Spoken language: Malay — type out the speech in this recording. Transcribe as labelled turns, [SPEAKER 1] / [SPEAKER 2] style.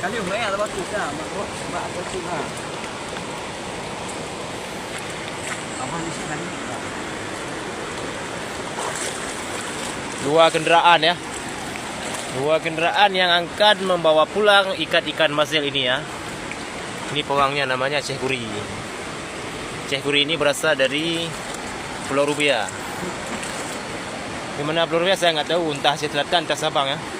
[SPEAKER 1] Kali umay ada batu na, makro, batu na. Apa di sini kali?
[SPEAKER 2] Dua kendaraan ya. Dua kendaraan yang akan membawa pulang ikan-ikan masil ini ya. Ini pengangnya namanya Syekh Guri. Syekh Guri ini berasal dari Pulau Rubia. Di mana Pulau Rubia saya nggak tahu, entah Aceh Selatan, entah Sabang ya.